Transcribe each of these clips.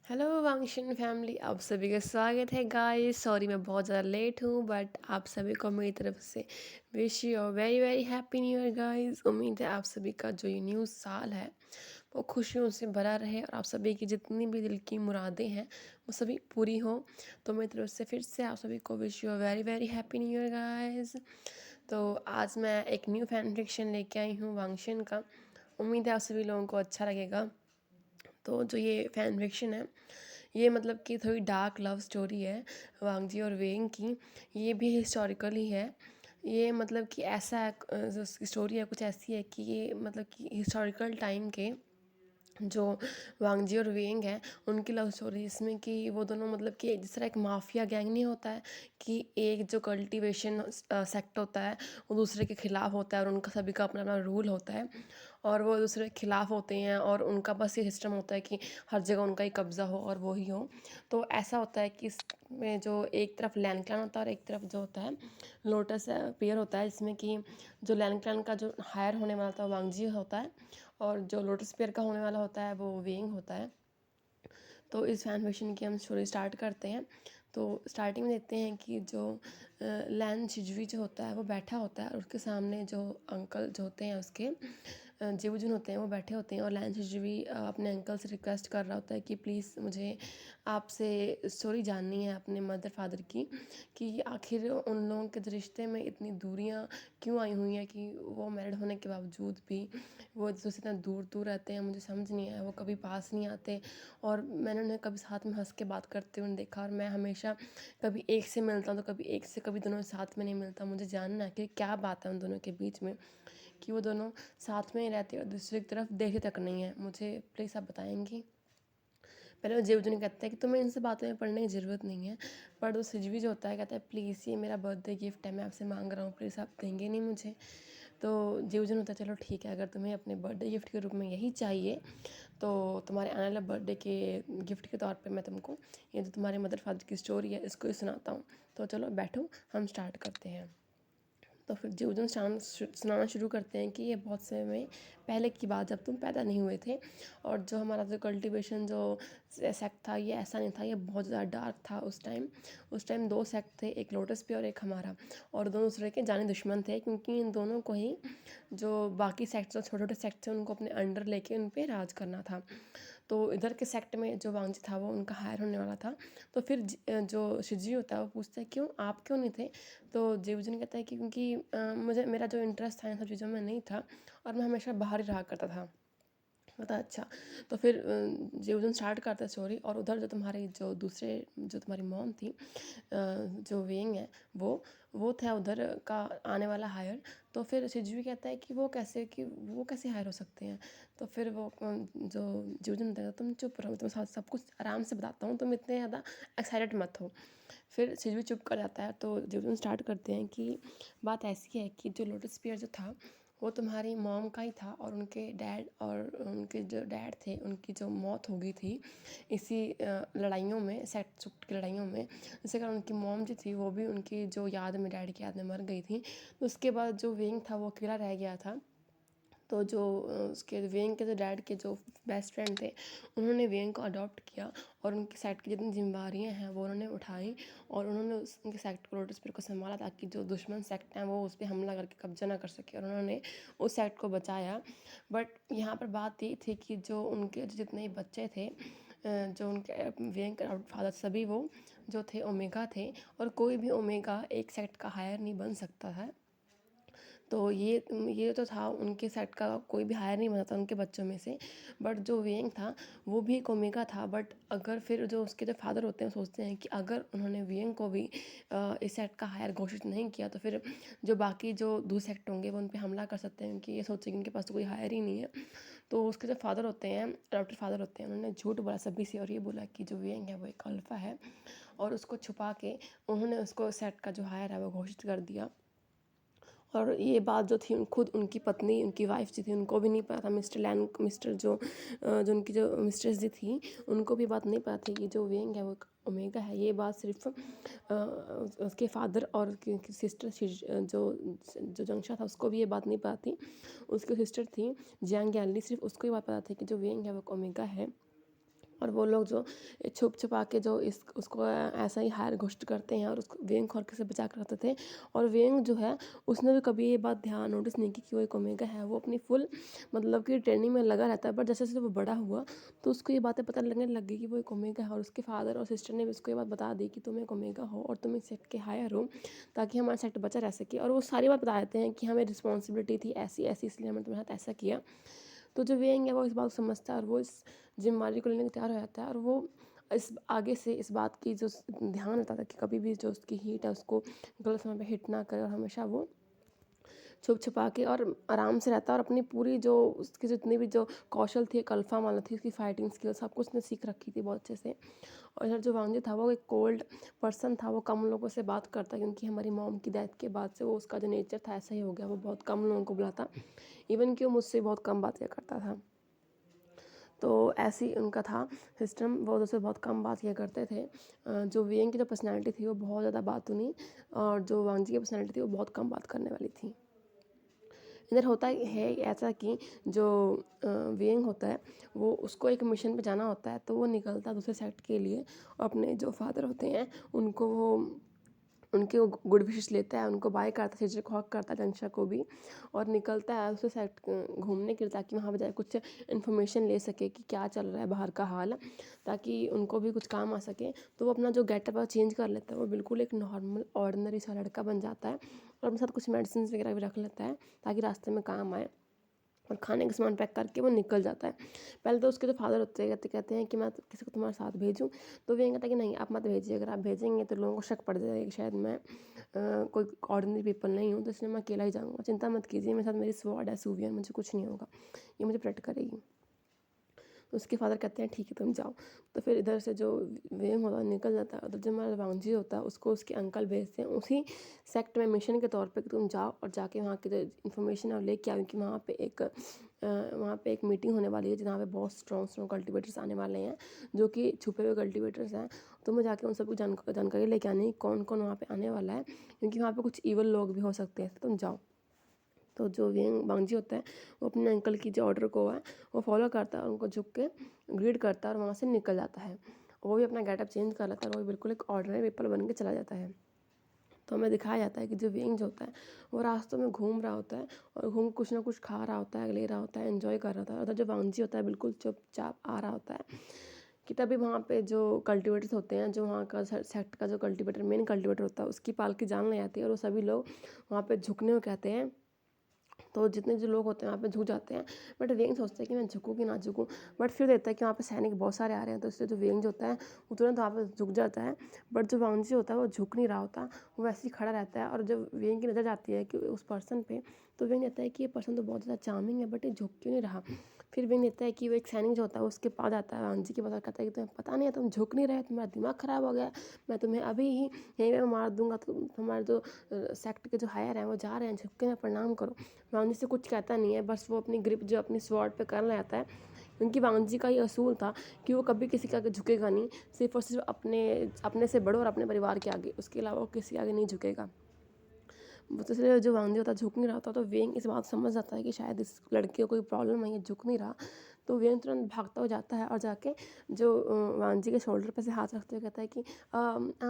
Hello वांगशन family, आप सभी का स्वागत है गाइस। सॉरी मैं बहुत ज़्यादा लेट हूँ, बट आप सभी को मेरी तरफ से विश यू और very very happy new year guys. उम्मीद है आप सभी का जो ये न्यू साल है वो खुशियों से भरा रहे और आप सभी की जितनी भी दिल की मुरादें हैं वो सभी पूरी हो। तो मेरी तरफ से फिर से आप सभी को विश यू और very very happy new year guys. तो आज मैं एक न्यू फैन फिक्शन लेके आई हूँ वांगशन का। उम्मीद है आप सभी लोगों को अच्छा लगेगा। तो जो ये फैन फिक्शन है, ये मतलब कि थोड़ी डार्क लव स्टोरी है वांगजी और वेंग की। ये भी हिस्टोरिकल ही है। ये मतलब कि ऐसा जो स्टोरी है कुछ ऐसी है कि ये मतलब कि हिस्टोरिकल टाइम के जो वांगजी और वेंग हैं उनकी लव स्टोरी, इसमें कि वो दोनों मतलब कि जिस तरह एक माफिया गैंग नहीं होता है कि एक जो कल्टीवेशन सेक्ट होता है वो दूसरे के खिलाफ होता है और उनका सभी का अपना अपना रूल होता है और वो दूसरे के खिलाफ होते हैं और उनका बस ये सिस्टम होता है कि हर जगह उनका ही कब्ज़ा हो और वो ही हो। तो ऐसा होता है कि इसमें जो एक तरफ लैन क्लैन होता है और एक तरफ जो होता है लोटस पेयर होता है, जिसमें कि जो लैन क्लैन का जो हायर होने वाला था वांगजी होता है और जो लोटस पेयर का होने वाला होता है वो वेंग होता है। तो इस फैन फिक्शन की हम स्टोरी स्टार्ट करते हैं। तो स्टार्टिंग में देखते हैं कि जो लैन शिजुई जो होता है वो बैठा होता है और उसके सामने जो अंकल जो होते हैं उसके जिवजुन होते हैं वो बैठे होते हैं और लैन शिजुई अपने अंकल से रिक्वेस्ट कर रहा होता है कि प्लीज़ मुझे आपसे स्टोरी जाननी है अपने मदर फादर की, कि आखिर उन लोगों के रिश्ते में इतनी दूरियां क्यों आई हुई हैं कि वो मैरिड होने के बावजूद भी वो एक दूसरे से इतना दूर दूर रहते हैं। मुझे समझ नहीं आया, वो कभी पास नहीं आते और मैंने उन्हें कभी साथ में हंस के बात करते हुए नहीं देखा और मैं हमेशा कभी एक से मिलता हूँ तो कभी एक से, कभी दोनों साथ में नहीं मिलता। मुझे जानना है कि क्या बात है उन दोनों के बीच में कि वो दोनों साथ में ही रहते और दूसरी की तरफ देखते तक नहीं है। मुझे प्लीज़ आप बताएंगी। पहले वो जेवजुन कहता है कि तुम्हें इनसे बातों में पढ़ने की ज़रूरत नहीं है, पर वो सिजवी जो होता है कहता है प्लीज़ ये मेरा बर्थडे गिफ्ट है, मैं आपसे मांग रहा हूँ, प्लीज़ आप देंगे नहीं मुझे। तो जेवजुन होता है चलो ठीक है, अगर तुम्हें अपने बर्थडे गिफ्ट के रूप में यही चाहिए तो तुम्हारे आने वाले बर्थडे के गिफ्ट के तौर पे मैं तुमको ये जो तुम्हारे मदर फादर की स्टोरी है इसको ही सुनाता हूँ। तो चलो बैठो, हम स्टार्ट करते हैं। तो फिर जीवजन सुनाना शुरू करते हैं कि ये बहुत समय पहले की बात, जब तुम पैदा नहीं हुए थे और जो हमारा जो कल्टीवेशन जो सेक्ट था ये ऐसा नहीं था, ये बहुत ज़्यादा डार्क था उस टाइम दो सेक्ट थे, एक लोटस पे और एक हमारा, और दोनों दूसरे के जाने दुश्मन थे क्योंकि इन दोनों को ही जो बाकी सेक्ट जो छोटे छोटे सेक्ट थे उनको अपने अंडर लेके उन पर राज करना था। तो इधर के सेक्ट में जो वांगजी था वो उनका हायर होने वाला था। तो फिर जो शिजी होता है वो पूछता है क्यों, आप क्यों नहीं थे। तो जेवजुन कहता है कि क्योंकि मुझे मेरा जो इंटरेस्ट था इन सब चीज़ों में नहीं था और मैं हमेशा बाहर ही रहा करता था। पता अच्छा। तो फिर जेवजुन स्टार्ट करता है स्टोरी और उधर जो तुम्हारी जो दूसरे जो तुम्हारी मॉम थी जो वेंग है वो था उधर का आने वाला हायर। तो फिर शिजुई कहता है कि वो कैसे हायर हो सकते हैं। तो फिर वो जो जेवजुन कहता है तुम चुप रहो, तुम सब कुछ आराम से बताता हूँ, तुम इतने ज़्यादा एक्साइटेड मत हो। फिर शिजुई चुप कर जाता है। तो जेवजुन स्टार्ट करते हैं कि बात ऐसी है कि जो लोटस पेयर जो था वो तुम्हारी मॉम का ही था और उनके जो डैड थे उनकी जो मौत हो गई थी इसी लड़ाइयों में, सेट सुट की लड़ाइयों में। जिसके कारण उनकी मॉम जो थी वो भी उनकी जो याद में, डैड की याद में मर गई थी। तो उसके बाद जो विंग था वो अकेला रह गया था। तो जो उसके वेंग के जो डैड के जो बेस्ट फ्रेंड थे उन्होंने वेंग को अडॉप्ट किया और उनके सेक्ट की जितनी जिम्मेवारियाँ हैं वो उन्होंने उठाई और उन्होंने उनके सेक्ट को, लोटस को संभाला ताकि जो दुश्मन सेक्ट हैं वो उस पर हमला करके कब्जा ना कर सके और उन्होंने उस सेक्ट को बचाया। बट यहाँ पर बात ये थी कि जो उनके जितने बच्चे थे जो उनके वेंग के फादर सभी वो जो थे ओमेगा थे और कोई भी ओमेगा एक सेक्ट का हायर नहीं बन सकता है। तो ये तो था, उनके सेट का कोई भी हायर नहीं बना था उनके बच्चों में से। बट जो वेंग था वो भी एक ओमेगा था। बट अगर फिर जो उसके जो फादर होते हैं सोचते हैं कि अगर उन्होंने वेंग को भी इस सेट का हायर घोषित नहीं किया तो फिर जो बाकी जो दूसरे सेक्ट होंगे वो उन पर हमला कर सकते हैं क्योंकि ये सोचेंगे उनके पास तो कोई हायर ही नहीं है। तो उसके जो फादर होते हैं, अडॉप्टेड फादर होते हैं, उन्होंने झूठ बोला सभी से और ये बोला कि जो वेंग है वो एक अल्फा है और उसको छुपा के उन्होंने उसको सेट का जो हायर है वो घोषित कर दिया। और ये बात जो थी खुद उनकी पत्नी, उनकी वाइफ जो थी उनको भी नहीं पता था। मिस्टर जो उनकी जो मिस्ट्रेस जी थी उनको भी बात नहीं पता थी कि जो वेंग है वो एक ओमेगा है। ये बात सिर्फ उसके फादर और उसकी सिस्टर जो जो जंगशा था उसको भी ये बात नहीं पता थी। उसकी सिस्टर थी जियांग गैली, सिर्फ उसको ही बात पता थी कि जो वेंग है वो एक ओमेगा है। और वो लोग जो छुप छुपा के जो इस उसको ऐसा ही हायर घोस्ट करते हैं और उसको वेंग खौरके से बचा कर रखते थे। और वेंग जो है उसने भी कभी ये बात ध्यान नोटिस नहीं की कि वो एक ओमेगा है। वो अपनी फुल मतलब कि ट्रेनिंग में लगा रहता है, बट जैसे जैसे वो बड़ा हुआ तो उसको ये बातें पता लगने लग गई कि वो एक ओमेगा है। और उसके फादर और सिस्टर ने भी उसको ये बात बता दी कि तुम एक ओमेगा हो और तुम इस सेक्ट के हायर हो, ताकि हमारा सेक्ट बचा रह सके। और वो सारी बात बता देते हैं कि हमें रिस्पॉन्सिबिलिटी थी ऐसी ऐसी, इसलिए हमने तुम्हारे साथ ऐसा किया। तो जो वेंग है वो इस बात को समझता है और वो इस जिम्मेदारी को लेने को तैयार हो जाता है। और वो इस आगे से इस बात की जो ध्यान रखता था कि कभी भी जो उसकी हीट है उसको गलत समय पे हिट ना करे, और हमेशा वो छुप छुपा के और आराम से रहता है। और अपनी पूरी जो उसकी जितनी भी जो कौशल थी, एक अल्फा माना थी, उसकी फाइटिंग स्किल सब कुछ उसने सीख रखी थी बहुत अच्छे से। और इधर जो वांजी था वो एक कोल्ड पर्सन था, वो कम लोगों से बात करता, क्योंकि हमारी मॉम की डेथ के बाद से वो उसका जो नेचर था ऐसा ही हो गया, वो बहुत कम लोगों को बुलाता, इवन कि वो मुझसे बहुत कम बातें करता था। तो ऐसी उनका था सिस्टम, वो उससे बहुत कम बात किया करते थे। जो वियंग की जो पर्सनैलिटी थी वो बहुत ज़्यादा बातूनी, और जो वांजी की पर्सनैलिटी थी वो बहुत कम बात करने वाली थी। इधर होता है ऐसा कि जो वियंग होता है वो उसको एक मिशन पे जाना होता है, तो वो निकलता है दूसरे सेक्ट के लिए। और अपने जो फादर होते हैं उनको वो उनके वो गुड विशेस लेता है, उनको बाय करता है, हिजरक हॉक करता है जंक्शा को भी, और निकलता है उसे सेट घूमने के लिए, ताकि वहाँ पर जाए कुछ इन्फॉर्मेशन ले सके कि क्या चल रहा है बाहर का हाल, ताकि उनको भी कुछ काम आ सके। तो वो अपना जो गेटअप है चेंज कर लेता है, वो बिल्कुल एक नॉर्मल ऑर्डिनरी सा लड़का बन जाता है। और अपने साथ कुछ मेडिसिन वगैरह भी रख लेता है ताकि रास्ते में काम आए। और खाने का सामान पैक करके वो निकल जाता है। पहले तो उसके जो फादर होते हैं कहते हैं कि मैं किसी को तुम्हारे साथ भेजूँ, तो वे कहता है कि नहीं आप मत भेजिए, अगर आप भेजेंगे तो लोगों को शक पड़ जाएगा कि शायद मैं कोई ऑर्डिनरी पीपल नहीं हूँ, तो इसलिए मैं अकेला ही जाऊँगा। चिंता मत कीजिए, मेरे साथ मेरी स्वॉर्ड है सूवियन, मुझे कुछ नहीं होगा, ये मुझे प्रोटेक्ट करेगी। तो उसके फादर कहते हैं ठीक है तुम जाओ। तो फिर इधर से जो वेम होता है निकल जाता है। उधर जो हमारा वांजी होता है उसको उसके अंकल भेजते हैं उसी सेक्ट में मिशन के तौर पे कि तुम जाओ और जाके वहाँ की जो इन्फॉर्मेशन है वो लेके आओ, क्योंकि वहाँ पे एक मीटिंग होने वाली है जहाँ पे बहुत स्ट्रॉन्ग कल्टिवेटर्स आने वाले हैं, जो कि छुपे हुए कल्टिवेटर्स हैं। तो मैं जाके उन सबको जानकारी लेके आनी कौन कौन वहाँ पे आने वाला है, क्योंकि वहाँ पे कुछ ईवल लोग भी हो सकते हैं, तो तुम जाओ। तो जो वियंग वांगजी होता है वो अपने अंकल की जो ऑर्डर को है वो फॉलो करता है और उनको झुक के ग्रीड करता है और वहाँ से निकल जाता है। वो भी अपना गेटअप चेंज कर लेता है और वो बिल्कुल एक ऑर्डिनरी पीपल बन के चला जाता है। तो हमें दिखाया जाता है कि जो वियंग जो होता है वो रास्तों में घूम रहा होता है और घूम कुछ ना कुछ खा रहा होता है, ले रहा होता है, एंजॉय कर रहा होता है। उधर जो वांगजी होता है बिल्कुल चुपचाप आ रहा होता है कि तभी वहाँ पे जो कल्टिवेटर्स होते हैं, जो वहाँ का सेक्ट का जो कल्टिवेटर मेन कल्टिवेटर होता है उसकी पालकी जान ले जाती है और वो सभी लोग वहाँ पे झुकने को कहते हैं। तो जितने जो लोग होते हैं वहाँ पे झुक जाते हैं। बट वेंग सोचता है कि मैं झुकूँ कि ना झुकूँ, बट फिर देखता है कि वहाँ पे सैनिक बहुत सारे आ रहे हैं, तो इसलिए जो वेंग जो होता है वो तुरंत वहाँ पे झुक जाता है। बट जो वांगजी होता है वो झुक नहीं रहा होता, वो वैसे ही खड़ा रहता है। और जब वेंग की नज़र जाती है कि उस पर्सन पे, तो वेंग कहता है कि ये पर्सन तो बहुत ज़्यादा चार्मिंग है, बट ये झुक क्यों नहीं रहा। फिर वेंग देखता है कि वो एक सैनिक जो होता है उसके पास आता है वांगजी के पास और कहता है कि तुम्हें पता नहीं है, तुम झुक नहीं रहे, तुम्हारा दिमाग ख़राब हो गया, मैं तुम्हें अभी ही यहीं पे मार दूंगा। तो तुम्हारे जो सेक्ट के जो हायर हैं वो जा रहे हैं, झुक के प्रणाम करो। वांगजी से कुछ कहता नहीं है, बस वो अपनी ग्रिप जो अपनी स्वॉर्ड पे कर लेता है, क्योंकि वांगजी का ये असूल था कि वो कभी किसी के आगे झुकेगा नहीं, सिर्फ और सिर्फ अपने अपने से बड़ो और अपने परिवार के आगे, उसके अलावा वो किसी आगे नहीं झुकेगा। तो इसलिए जो वांगजी होता है झुक नहीं रहा था, तो वेंग इस बात समझ जाता है कि शायद इस लड़के को कोई प्रॉब्लम है, ये झुक नहीं रहा। तो वेंग तुरंत भागता हुआ जाता है और जाके जो वांगजी के शोल्डर पे से हाथ रखते हुए कहता है कि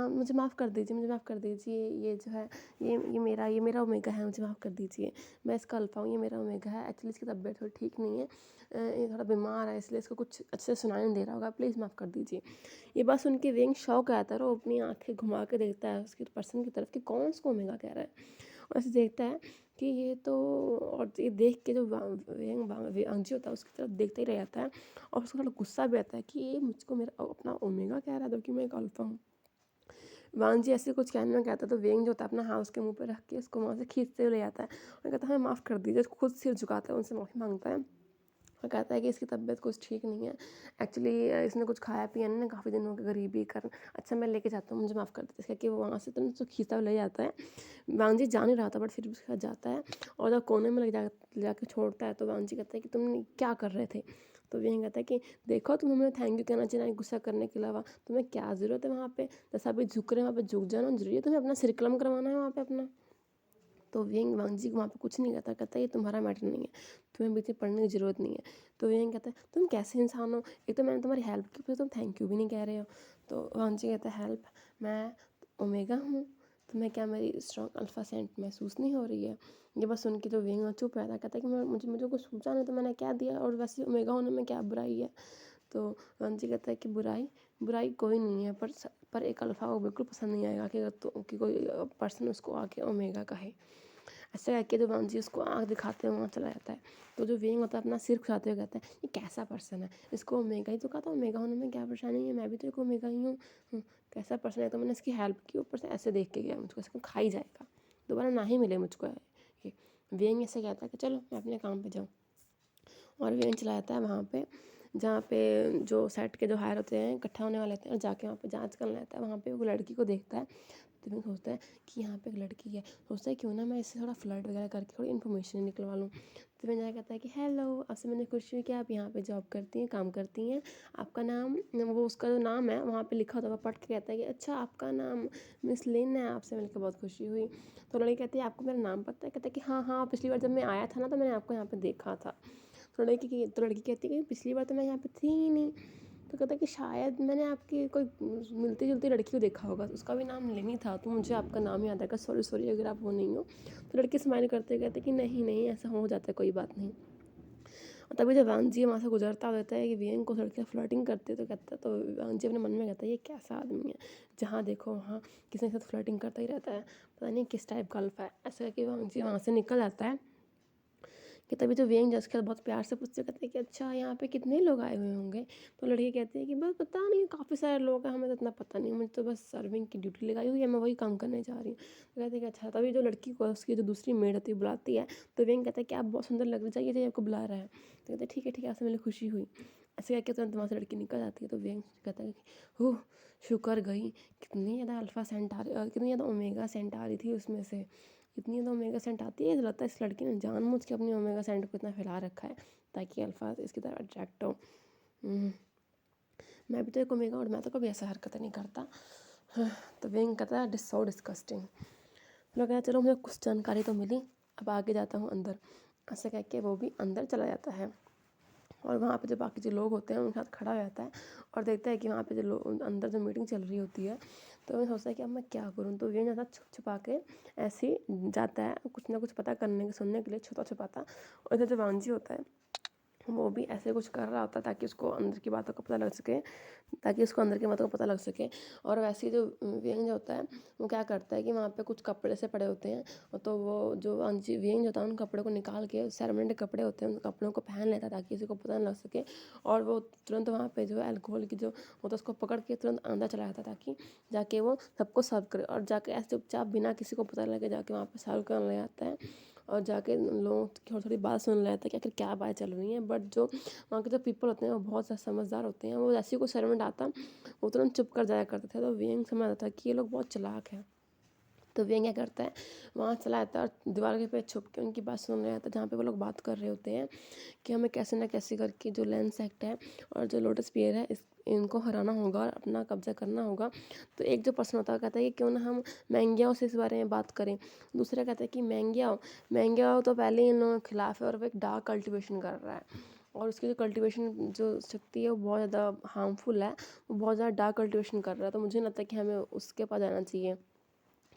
मुझे माफ़ कर दीजिए, मुझे माफ़ कर दीजिए, ये जो है ये मेरा ओमेगा है, मुझे माफ़ कर दीजिए, मैं इसका अल्फा हूँ, ये मेरा ओमेगा है। एक्चुअली इसकी तबीयत थोड़ी ठीक नहीं है, ये थोड़ा बीमार है, इसलिए इसको कुछ अच्छे से सुनाई नहीं दे रहा होगा, प्लीज़ माफ़ कर दीजिए। ये बात सुन के वेंग शॉक आता है और वो अपनी आंखें घुमा के देखता है उसके पर्सन की तरफ कि कौन उसको ओमेगा कह रहा है। और ऐसे देखता है कि ये तो, और ये देख के जो वांगजी होता है उसकी तरफ देखते ही रह जाता है। और उसको थोड़ा गुस्सा भी आता है कि ये मुझको मेरा अपना ओमेगा कह रहा है, जबकि मैं एक अल्फा हूँ। वांगजी ऐसे कुछ कहने में कहता है तो वेंग जो होता है अपना हाथ उसके मुंह पे रख के उसको वहाँ से खींचते हुए ले जाता है और कहता है हमें माफ़ कर दीजिए। खुद सिर झुकाता है, उनसे माफ़ी मांगता है और कहता है कि इसकी तबीयत कुछ ठीक नहीं है, एक्चुअली इसने कुछ खाया पिया नहीं ना, काफ़ी दिन हो गए गरीबी कर, अच्छा मैं लेके जाता हूँ, मुझे माफ़ कर दीजिए। इसका कि वो वहाँ से तुरंत उसको खींचता हुआ ले जाता है। वांगजी जा नहीं रहा था बट फिर भी उसके साथ जाता है और जब कोने में ले जाके छोड़ता है तो वांगजी कहता है कि तुम क्या कर रहे थे। तो वही कहता है कि देखो तुम्हें हमें थैंक यू कहना चाहिए, गुस्सा करने के अलावा तुम्हें क्या ज़रूरत है वहाँ पे, जैसा अभी झुक रहे हैं वहाँ पे झुक जाना जरूरी है, तुम्हें अपना सिर कलम करवाना है वहाँ पे अपना। तो विंग वांगजी को वहाँ पे कुछ नहीं कहता, कहता है ये तुम्हारा मैटर नहीं है, तुम्हें बीच में पढ़ने की ज़रूरत नहीं है। तो वेंग कहता है तुम कैसे इंसान हो, एक तो मैंने तुम्हारी हेल्प की, फिर तुम थैंक यू भी नहीं कह रहे हो। तो वांजी कहता है हेल्प, मैं ओमेगा हूँ, तुम्हें क्या मेरी स्ट्रॉन्ग अल्फा सेंट महसूस नहीं हो रही है। ये बस सुन के जो वेंग चुप रहता है, कहता है कि मुझे कुछ सोचा नहीं तो मैंने क्या दिया, और वैसे ओमेगा होने में क्या बुराई है। तो वांजी कहता है कि बुराई कोई नहीं है, पर एक अल्फा को बिल्कुल पसंद नहीं आएगा कि कोई पर्सन उसको आके ओमेगा कहे। ऐसे कह के जो वांजी उसको आँख दिखाते हुए वहाँ चला जाता है। तो जो वेंग होता है अपना सिर खुजाते हुए कहता है ये कैसा पर्सन है, इसको ओमेगा ही तो कहा था, ओमेगा होने में क्या परेशानी है, मैं भी तो एक ओमेगा ही हूँ। कैसा पर्सन है, तो मैंने इसकी हेल्प की, ऊपर से ऐसे देख के गया मुझको, इसको खा ही जाएगा, दोबारा ना ही मिले मुझको ये। वेंग ऐसे कहता है कि चलो मैं अपने काम पे जाऊँ, और वेंग चला जाता है वहाँ पे जहाँ पे जो सेट के जो हायर होते हैं इकट्ठा होने वाले होते हैं, और जाके वहाँ पे जांच करने लगता है। वहाँ पे वो लड़की को देखता है, तो वेंग सोचता है कि यहाँ पे एक लड़की है, सोचता है क्यों ना मैं इससे थोड़ा फ्लर्ट वगैरह करके थोड़ी इन्फॉर्मेशन निकलवा लूँ। तो वेंग जाके कहता है कि हेलो, आपसे मैंने खुशी हुई कि आप यहाँ पे जॉब करती हैं, काम करती हैं, आपका नाम, वो उसका जो नाम है वहाँ पे लिखा होता है, पढ़ के कहता है कि अच्छा आपका नाम मिस लिन है, आपसे मिलकर बहुत खुशी हुई। तो लड़की कहती है आपको मेरा नाम पता है, कहता है कि हाँ हाँ, पिछली बार जब मैं आया था ना तो मैंने आपको यहाँ पे देखा था। तो लड़की कहती है कि पिछली बार तो मैं यहाँ पे थी ही नहीं। तो कहता है कि शायद मैंने आपकी कोई मिलती जुलती लड़की को देखा होगा, उसका भी नाम लेनी था, तो मुझे आपका नाम याद आएगा, सॉरी अगर आप वो नहीं हो। तो लड़की स्माइल करते कहते कि नहीं ऐसा हो जाता है, कोई बात नहीं। और तभी जब वांग जी वहाँ से गुजरता होता है कि वेंग को लड़कियाँ फ्लर्टिंग करती है, तो कहता है, तो वांग जी अपने मन में कहता है ये कैसा आदमी है, जहाँ देखो वहाँ किसी के साथ फ्लर्टिंग करता ही रहता है, पता नहीं किस टाइप का अल्फा है। ऐसा कि वांग जी वहाँ से निकल जाता है। कि तभी तो वेंग जस के बहुत प्यार से पूछते कहते हैं कि अच्छा यहाँ पे कितने लोग आए हुए होंगे। तो लड़की कहती है कि बस पता नहीं, काफ़ी सारे लोग हैं, हमें तो इतना पता नहीं, मुझे तो बस सर्विंग की ड्यूटी लगाई हुई है, मैं वही काम करने जा रही हूँ। तो कहते हैं कि अच्छा। तभी जो लड़की को उसकी जो दूसरी मेड होती है बुलाती है, तो वेंग कहता है कि आप बहुत सुंदर लग रही, जाइए आपको बुला रहा है। तो कहते हैं ठीक है, ऐसे मेरी खुशी हुई। ऐसे कहकर तुरंत वहाँ से लड़की निकल जाती है। तो वेंग कहता है कि ओह शुक्र गई, कितनी ज़्यादा अल्फा सेंट आ रही, कितनी ज़्यादा ओमेगा सेंट आ रही थी उसमें से, इतनी तो ओमेगा सेंट आती है, लगता है इस लड़की ने जानबूझ के अपनी ओमेगा सेंट को इतना फैला रखा है ताकि अल्फा इसकी तरफ अट्रैक्ट हो। मैं भी तो एक ओमेगा, और मैं तो कभी ऐसा हरकतें नहीं करता। तो वेंग कहता है सो डिस्कस्टिंग। लोग कहते चलो मुझे कुछ जानकारी तो मिली, अब आगे जाता हूँ अंदर। ऐसे कह के वो भी अंदर चला जाता है, और वहाँ पे जो बाकी जो लोग होते हैं उनके साथ खड़ा हो जाता है, और देखता है कि वहाँ पे जो लोग अंदर जो मीटिंग चल रही होती है। तो मैं सोचता है कि अब मैं क्या करूँ। तो ये ज़्यादा छुप छुपा के ऐसे ही जाता है, कुछ ना कुछ पता करने के सुनने के लिए छुपा छुपाता। और इधर जो वांजी होता है वो भी ऐसे कुछ कर रहा होता है ताकि उसको अंदर की बातों का पता लग सके, और वैसे ही जो व्यंग होता है वो क्या करता है कि वहाँ पे कुछ कपड़े से पड़े होते हैं, तो वो जो व्यंग होता है उन कपड़ों को निकाल के, सेरेमनी के कपड़े होते हैं उन कपड़ों को पहन लेता है ताकि किसी को पता ना लग सके। और वो तुरंत वहाँ पे जो अल्कोहल की जो होता है उसको पकड़ के तुरंत अंदर चला जाता है ताकि जाके वो सबको सर्व करे, और जाके ऐसे चुपचाप बिना किसी को पता लगे जाके वहाँ पे सर्व करने लग जाता है। और जाके लोगों की थोड़ी थोड़ी बात सुन लेता है कि आखिर क्या बात चल रही है। बट जो वहाँ के जो पीपल होते हैं वो बहुत ज़्यादा समझदार होते हैं, वो जैसे ही कोई सेरेमनी आता वो तुरंत चुप कर जाया करते थे। तो वेंग समझ आता था कि ये लोग बहुत चालाक हैं। तो वेंग क्या करता है, वहाँ चला जाता है और दीवार के पे छुप के उनकी बात सुन रहा था, जहाँ पे वो लोग बात कर रहे होते हैं कि हमें कैसे ना कैसे करके जो लेंस सेक्ट है और जो लोटस पियर है इनको हराना होगा और अपना कब्जा करना होगा। तो एक जो पर्सन होता है कहता है कि क्यों ना हम मैंगियाओ से इस बारे में बात करें। दूसरा कहता है कि मैंगियाओ तो पहले ही इन लोगों के खिलाफ है और वो एक डार्क कल्टिवेशन कर रहा है, और उसकी जो कल्टिवेशन जो शक्ति है वो बहुत ज़्यादा हार्मफुल है, वो बहुत ज़्यादा डार्क कल्टिवेशन कर रहा है। तो मुझे नहीं लगता कि हमें उसके पास जाना चाहिए,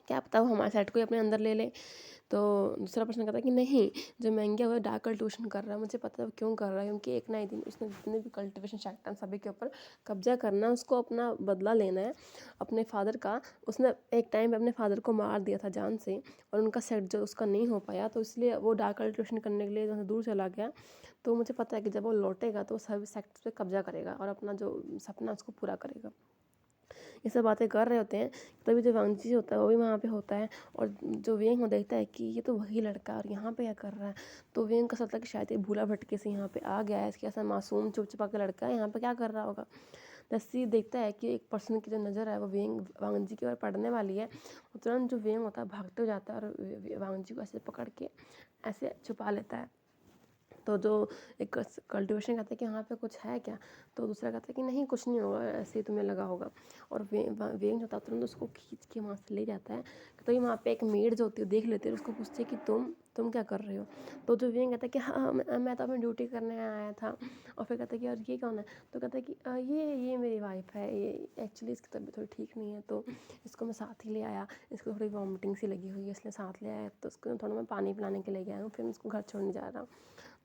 क्या पता वो हमारे सेट को ही अपने अंदर ले ले। तो दूसरा पर्सन कहता है कि नहीं, जो महंगा हुआ डार्क कल्टिवेशन कर रहा है, मुझे पता है वो क्यों कर रहा है, क्योंकि एक ना एक दिन उसने जितने भी कल्टिवेशन सेक्ट हैं सभी के ऊपर कब्जा करना है, उसको अपना बदला लेना है अपने फादर का। उसने एक टाइम पे अपने फादर को मार दिया था जान से, और उनका सेट जो उसका नहीं हो पाया, तो इसलिए वो डार्क कल्टिवेशन करने के लिए जहाँ दूर चला गया। तो मुझे पता है कि जब वो लौटेगा तो सभी सेक्ट पे कब्जा करेगा और अपना जो सपना उसको पूरा करेगा। ये सब बातें कर रहे होते हैं, तभी जो वांगजी होता है वो भी वहाँ पे होता है, और जो वेंग वो देखता है कि ये तो वही लड़का और यहाँ पे क्या कर रहा है। तो वेंग का सोचता है कि शायद ये भूला भटके से यहाँ पे आ गया है, इसके ऐसा मासूम चुप चुपा के लड़का है, यहाँ पे क्या कर रहा होगा। जैसे ही देखता है कि एक पर्सन की जो नज़र है वो वांगजी की ओर पड़ने वाली है, वो तुरंत जो वेंग होता है भागते हो जाता है और वांगजी को ऐसे पकड़ के ऐसे छुपा लेता है। तो जो एक कल्टीवेशन कहता है कि यहाँ पे कुछ है क्या, तो दूसरा कहता है कि नहीं कुछ नहीं होगा, ऐसे ही तुम्हें लगा होगा। और वेंग जो होता है तुरंत उसको खींच के वहाँ से ले जाता है। तो ये वहाँ पे एक मेड जो होती है देख लेती है, उसको पूछती है कि तुम क्या कर रहे हो। तो जो वेंग कहता है कि हाँ मैं तो अपनी ड्यूटी करने आया था। और फिर कहता है कि और ये कौन है, तो कहता है कि ये मेरी वाइफ है, ये एक्चुअली इसकी तबीयत थोड़ी ठीक नहीं है तो इसको मैं साथ ही ले आया, इसको थोड़ी वॉमिटिंग सी लगी हुई है इसलिए साथ ले आया, तो उसको थोड़ा मैं पानी पिलाने के लिए गया हूँ, फिर मैं उसको घर छोड़ने जा रहा हूँ।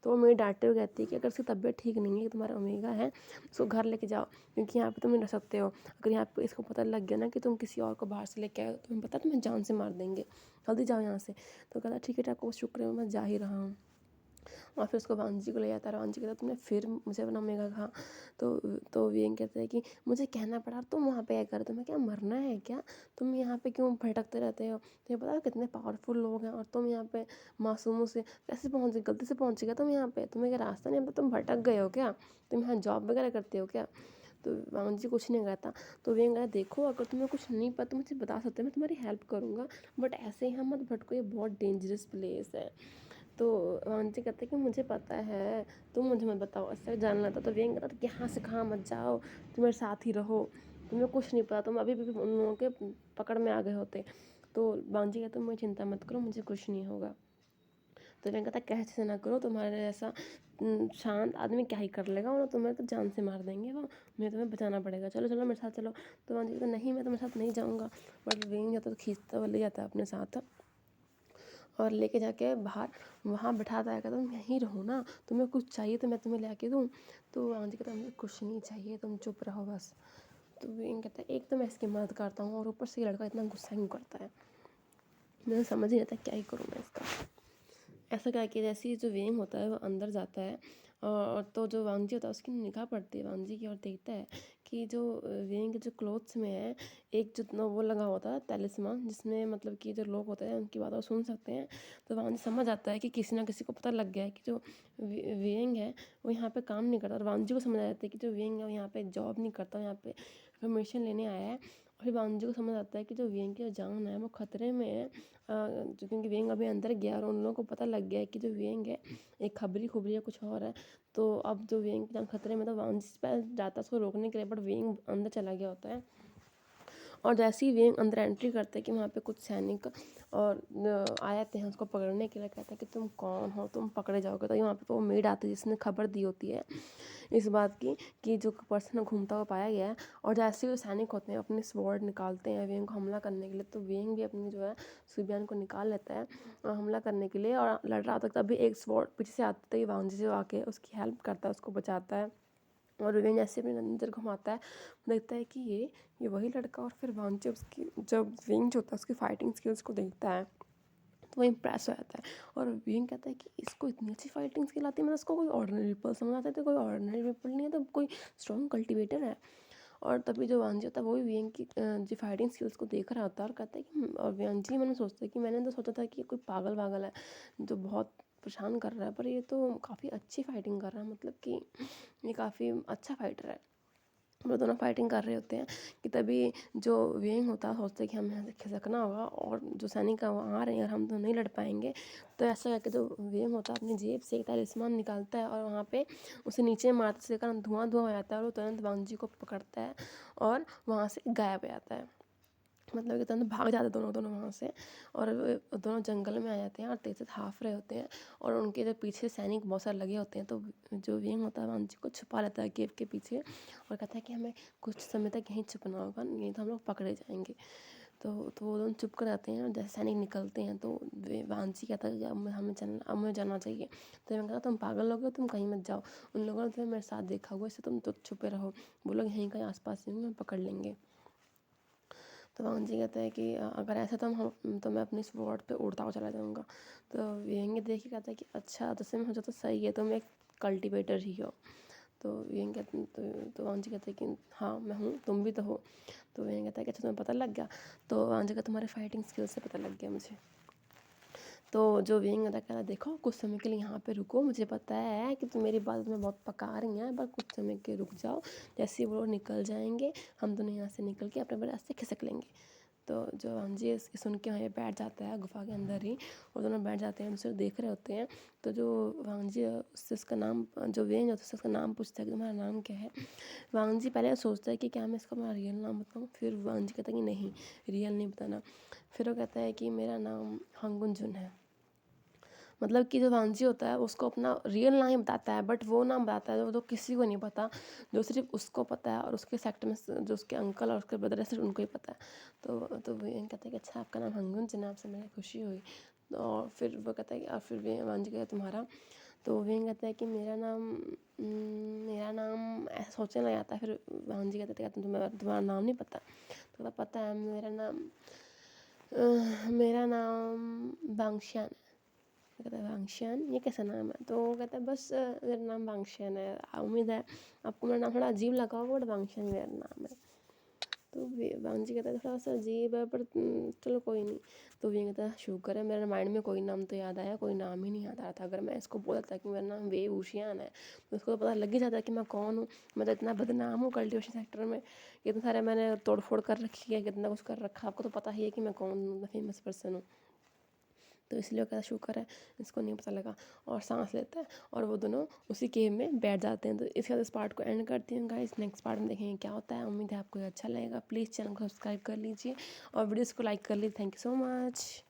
तो वो मेरी डांटते हुए कहती है कि अगर उसकी तबीयत ठीक नहीं है, तुम्हारा ओमेगा है, उसको घर लेके जाओ, क्योंकि यहाँ पे तुम नहीं रह सकते हो। अगर यहाँ पे इसको पता लग गया ना कि तुम किसी और को बाहर से लेके आए हो, तुम्हें पता तुम्हें जान से मार देंगे, जल्दी जाओ यहाँ से। तो कहता ठीक है आपको शुक्र है मैं जा ही रहा हूँ। और फिर उसको वांजी को ले जाता है, वांजी कहता है तुमने फिर मुझे अपना ओमेगा कहा। तो वियन कहते हैं कि मुझे कहना पड़ा, तुम वहाँ पे क्या कर, तुम्हें क्या मरना है क्या, तुम यहाँ पे क्यों भटकते रहते हो, तुम्हें पता है कितने पावरफुल लोग हैं और तुम यहाँ पे मासूमों से कैसे पहुँच गए, गलती से पहुँच गया तुम यहाँ पे, तुम्हें क्या रास्ता नहीं पता, तुम भटक गए हो क्या, तुम यहाँ जॉब वगैरह करते हो क्या। तो वांजी कुछ नहीं कहता। तो वियन कहता देखो अगर तुम्हें कुछ नहीं पता तुम मुझे बता सकते हो, मैं तुम्हारी हेल्प करूँगा, बट ऐसे यहाँ मत भटको, ये बहुत डेंजरस प्लेस है। तो वांजी कहते कि मुझे पता है, तुम मुझे मत बताओ, ऐसा जानना था। तो वियन कहता कि यहाँ से कहाँ मत जाओ, तुम मेरे साथ ही रहो, तुम्हें कुछ नहीं पता, तुम अभी भी उन लोगों के पकड़ में आ गए होते। तो वांजी कहते मुझे चिंता मत करो, मुझे कुछ नहीं होगा। तो वियन कहता कैसे ना करो, तुम्हारे जैसा शांत आदमी क्या ही कर लेगा, वो तुम्हें तो जान से मार देंगे, वो मुझे तुम्हें बचाना पड़ेगा, चलो चलो मेरे साथ चलो। तो वांजी कहता नहीं मैं तुम्हारे साथ नहीं जाऊँगा, बट वियन जाता तो खींचता हुआ ले जाता है अपने साथ और लेके जाके बाहर वहाँ बैठाता है, कहता तुम यहीं रहो ना, तुम्हें कुछ चाहिए तो मैं तुम्हें ला के दूँ। तो आंटी कहता मुझे कुछ नहीं चाहिए, तुम चुप रहो बस। तो विंग कहता है एक तो मैं इसकी मदद करता हूँ और ऊपर से ये लड़का इतना गुस्सा क्यों करता है, मुझे समझ नहीं आता क्या ही करूँ मैं इसका। ऐसा क्या कि जैसे ही जो वेंग होता है वो अंदर जाता है और तो जो वांगजी होता है उसकी निगाह पड़ती है वांगजी की और देखता है कि जो वेंग के जो क्लोथ्स में है एक जो वो लगा होता है तैलिस्मान, जिसमें मतलब कि जो लोग होते हैं उनकी बात वो सुन सकते हैं। तो वांगजी समझ आता है कि किसी ना किसी को पता लग गया है कि जो वेंग है वो यहाँ पे काम नहीं करता, और वांगजी को समझ आ जाता है कि जो वेंग है वो यहाँ पे जॉब नहीं करता, यहाँ पे इन्फॉर्मेशन लेने आया है। और फिर वांगजी को समझ आता है कि जो वेंग की जो जान है वो खतरे में है, क्योंकि वेंग अभी अंदर गया और उन लोगों को पता लग गया है कि जो वेंग है एक खबरी खुबरी या कुछ और है। तो अब जो वेंग की जान खतरे में, तो वांजी पे जाता है उसको रोकने के लिए, बट वेंग अंदर चला गया होता है। और जैसे ही वेंग अंदर एंट्री करते हैं कि वहाँ पे कुछ सैनिक और आ जाते हैं उसको पकड़ने के लिए, कहते हैं कि तुम कौन हो, तुम पकड़े जाओगे। तो वहाँ पे वो मेड आती है जिसने खबर दी होती है इस बात की कि जो पर्सन घूमता हुआ पाया गया है। और जैसे ही वो सैनिक होते हैं अपने स्वॉर्ड निकालते हैं वेंग को हमला करने के लिए, तो वेंग भी अपनी जो है सुबियान को निकाल लेता है हमला करने के लिए और लड़ रहा होता है। तभी एक स्वॉर्ड पीछे से आता है, वांजी जो आके उसकी हेल्प करता है, उसको बचाता है। और वेंग ऐसे अपनी नज़र घुमाता है, देखता है कि ये वही लड़का। और फिर वांजी उसकी जब वेंग जो होता है उसकी फाइटिंग स्किल्स को देखता है तो वो इम्प्रेस हो जाता है। और विंग कहता है कि इसको इतनी अच्छी फाइटिंग स्किल आती है, मतलब इसको कोई ऑर्डिनरी पीपल समझ आता है, तो कोई ऑर्डिनरी पीपल नहीं है, तो कोई स्ट्रॉन्ग कल्टिवेटर है। और तभी जो वांजी होता है वो भी विंग की जो फाइटिंग स्किल्स को देख रहा होता है और कहता है कि और वांजी मैंने सोचता है कि मैंने तो सोचा था कि कोई पागल वागल है जो बहुत परेशान कर रहा है, पर ये तो काफ़ी अच्छी फाइटिंग कर रहा है, मतलब कि ये काफ़ी अच्छा फाइटर है। वो दोनों फाइटिंग कर रहे होते हैं कि तभी जो वेंग होता है सोचते हैं कि हमें यहाँ से खिसकना होगा और जो सैनिक है वो आ रहे हैं और हम तो नहीं लड़ पाएंगे। तो ऐसा करके जो वेंग होता है अपनी जेब से एक तलिस्मान निकालता है और वहाँ पे उसे नीचे मारते से कारण धुआं धुआं हो जाता है और वो तुरंत वांजी को पकड़ता है और वहाँ से गायब हो जाता है। मतलब कि तुरंत भाग जाते दोनों वहाँ से और दोनों जंगल में आ जाते हैं और तेज से हाफ रहे होते हैं। और उनके जो पीछे सैनिक बहुत सारे लगे होते हैं, तो जो विंग होता है वांजी को छुपा लेता है केव के पीछे और कहता है कि हमें कुछ समय तक यहीं छुपना होगा, नहीं तो हम लोग पकड़े जाएंगे। तो वो दोनों चुप कर जाते हैं और जैसे सैनिक निकलते हैं तो वांजी कहता है कि अब हमें जाना चाहिए। तो मैं कहता तुम पागल लोग हो, तुम कहीं मत जाओ, उन लोगों ने तुम्हें मेरे साथ देखा हुआ, इससे तुम तो छुपे रहो, वो लोग यहीं कहीं आसपास ही होंगे, पकड़ लेंगे। तो वांजी कहता है कि अगर ऐसा तो मैं अपनी स्वॉर्ड पे उड़ता हुआ चला जाऊँगा। तो विंग देख के कहता है कि अच्छा तो सिम हो जाए तो सही है, तुम एक कल्टिवेटर ही हो। तो विंग कहते तो वांजी कहता है कि हाँ मैं हूँ, तुम भी तो हो। तो विंग कहता है कि अच्छा तुम्हें पता लग गया। तो वांजी का तुम्हारे फाइटिंग स्किल से पता लग गया मुझे। तो जो विंग होता है कह रहा देखो कुछ समय के लिए यहाँ पे रुको, मुझे पता है कि तुम मेरी बात में बहुत पका रही हैं, पर कुछ समय के रुक जाओ, जैसे ही वो लोग निकल जाएंगे हम दोनों यहाँ से निकल के अपने अपने रास्ते खिसक लेंगे। तो जो वांजी है इसकी सुन के वहीं बैठ जाता है गुफा के अंदर ही, और दोनों बैठ जाते हैं, दूसरे देख रहे होते हैं। तो जो वांजी है उससे उसका नाम, जो वेंग है उससे उसका नाम पूछता है कि तुम्हारा नाम क्या है। वांजी पहले सोचता है कि क्या मैं इसका अपना रियल नाम बताऊँ, फिर वांजी कहता है कि नहीं, रियल नहीं बताना। फिर वो कहता है कि मेरा नाम हंगुन जुन है। मतलब कि जो वांजी होता है उसको अपना रियल नाम ही बताता है, बट वो नाम बताता है जो किसी को नहीं पता, जो सिर्फ उसको पता है, और उसके सेक्टर में जो उसके अंकल और उसके ब्रदर है सिर्फ उनको ही पता है। तो वो कहते हैं कि अच्छा आपका नाम हंगुन जिन, आपसे मुझे खुशी हुई। और फिर वो कहता है कि, और फिर वांजी कहता है तुम्हारा, तो वें कहता है कि मेरा नाम ऐसा सोचने लग जाता है। फिर वांजी कहते हैं तुम्हारा नाम नहीं पता, तो पता है मेरा नाम बांगशियान है। तो कहता है बांगशियान, ये कैसा नाम है? तो वो कहता है बस मेरा नाम बांगशियान है, उम्मीद है आपको मेरा नाम थोड़ा अजीब लगा होगा, बट बांगशियान मेरा नाम है। तो वांजी कहता है थोड़ा सा अजीब है, पर चलो कोई नहीं। तो वे कहता है शुक्र है मेरे माइंड में कोई नाम तो याद आया, कोई नाम ही नहीं याद आ रहा था। अगर मैं इसको बोला था कि मेरा नाम वे वूशियान है, तो उसको तो पता लग ही जाता है कि मैं कौन हूँ। मैं तो इतना बदनाम हूँ कल्टिवेशन सेक्टर में, इतने सारे मैंने तोड़ फोड़ कर रखी है, कितना कुछ कर रखा, आपको तो पता ही है कि मैं कौन हूँ, फेमस पर्सन हूँ। तो इसलिए कहता शुक्र है इसको नहीं पता लगा, और सांस लेता है, और वो दोनों उसी केव में बैठ जाते हैं। तो इसके बाद इस पार्ट को एंड करती हूँ गाइस, नेक्स्ट पार्ट में देखेंगे क्या होता है। उम्मीद है आपको ये अच्छा लगेगा, प्लीज़ चैनल को सब्सक्राइब कर लीजिए और वीडियोज़ को लाइक कर लीजिए। Thank you so much.